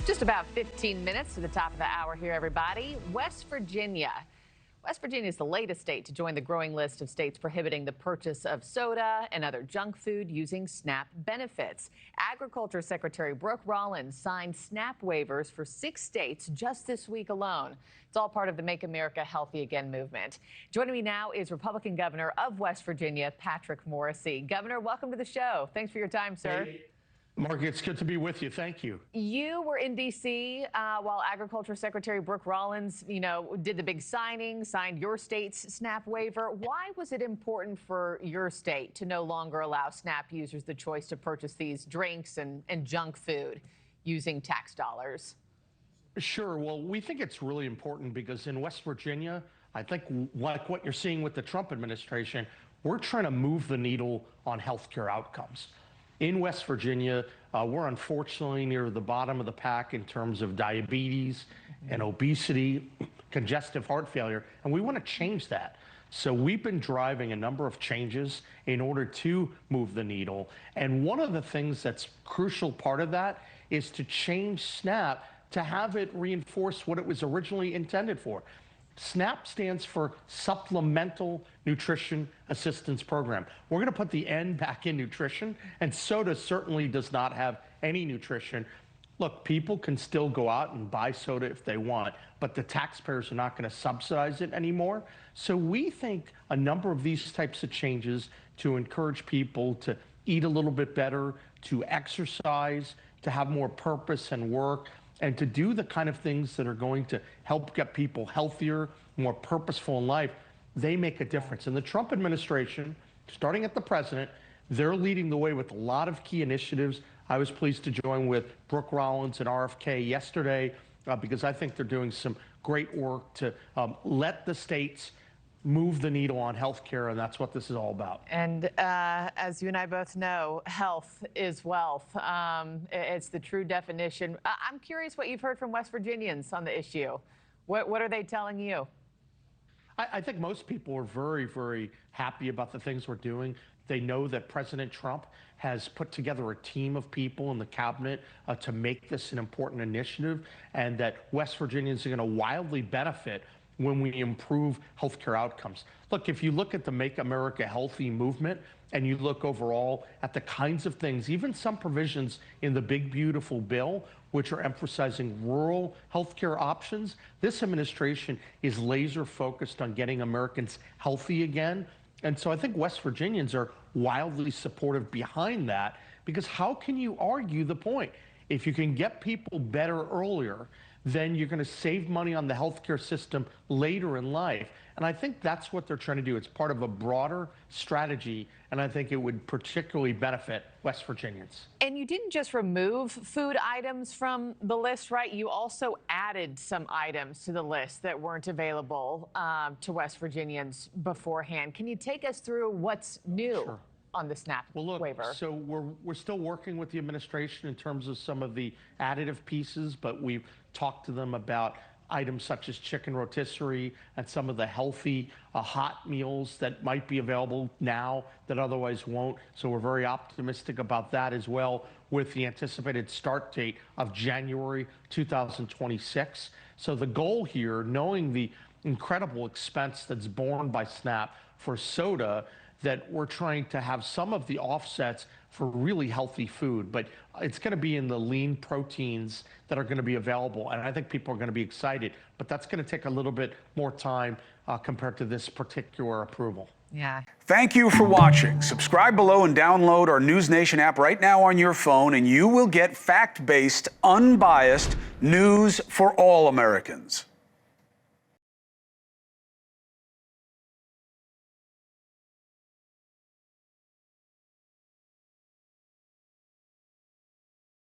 Just about 15 minutes to the top of the hour here, everybody. West Virginia. West Virginia is the latest state to join the growing list of states prohibiting the purchase of soda and other junk food using SNAP benefits. Agriculture Secretary Brooke Rollins signed SNAP waivers for 6 states just this week alone. It's all part of the Make America Healthy Again movement. Joining me now is Republican Governor of West Virginia, Patrick Morrisey. Governor, welcome to the show. Thanks for your time, sir. Hey. Margie, it's good to be with you. Thank you. You were in D.C. While Agriculture Secretary Brooke Rollins, did the big signing, signed your state's SNAP waiver. Why was it important for your state to no longer allow SNAP users the choice to purchase these drinks and junk food using tax dollars? Sure. Well, we think it's really important because in West Virginia, I think like what you're seeing with the Trump administration, we're trying to move the needle on healthcare outcomes. In West Virginia, we're unfortunately near the bottom of the pack in terms of diabetes and obesity, congestive heart failure, and we want to change that. So we've been driving a number of changes in order to move the needle. And one of the things that's crucial part of that is to change SNAP to have it reinforce what it was originally intended for. SNAP stands for Supplemental Nutrition Assistance Program. We're going to put the N back in nutrition, and soda certainly does not have any nutrition. Look, people can still go out and buy soda if they want, but the taxpayers are not going to subsidize it anymore. So we think a number of these types of changes to encourage people to eat a little bit better, to exercise, to have more purpose and work, and to do the kind of things that are going to help get people healthier, more purposeful in life, they make a difference. And the Trump administration, starting at the president, they're leading the way with a lot of key initiatives. I was pleased to join with Brooke Rollins and RFK yesterday because I think they're doing some great work to let the states move the needle on health care, and that's what this is all about. And as you and I both know, health is wealth. It's the true definition. I'm curious what you've heard from West Virginians on the issue. What are they telling you? I think most people are very, very happy about the things we're doing. They know that President Trump has put together a team of people in the cabinet to make this an important initiative, and that West Virginians are going to wildly benefit when we improve healthcare outcomes. Look, if you look at the Make America Healthy movement and you look overall at the kinds of things, even some provisions in the big, beautiful bill, which are emphasizing rural healthcare options, this administration is laser focused on getting Americans healthy again. And so I think West Virginians are wildly supportive behind that, because how can you argue the point? If you can get people better earlier, then you're going to save money on the healthcare system later in life. And I think that's what they're trying to do. It's part of a broader strategy, and I think it would particularly benefit West Virginians. And you didn't just remove food items from the list, right? You also added some items to the list that weren't available to West Virginians beforehand. Can you take us through what's new? Sure. On the SNAP waiver? So we're still working with the administration in terms of some of the additive pieces, but we've talked to them about items such as chicken rotisserie and some of the healthy hot meals that might be available now that otherwise won't. So we're very optimistic about that as well, with the anticipated start date of January 2026. So the goal here, knowing the incredible expense that's borne by SNAP for soda, that we're trying to have some of the offsets for really healthy food, but it's going to be in the lean proteins that are going to be available. And I think people are going to be excited, but that's going to take a little bit more time compared to this particular approval. Yeah. Thank you for watching. Subscribe below and download our NewsNation app right now on your phone, and you will get fact-based, unbiased news for all Americans.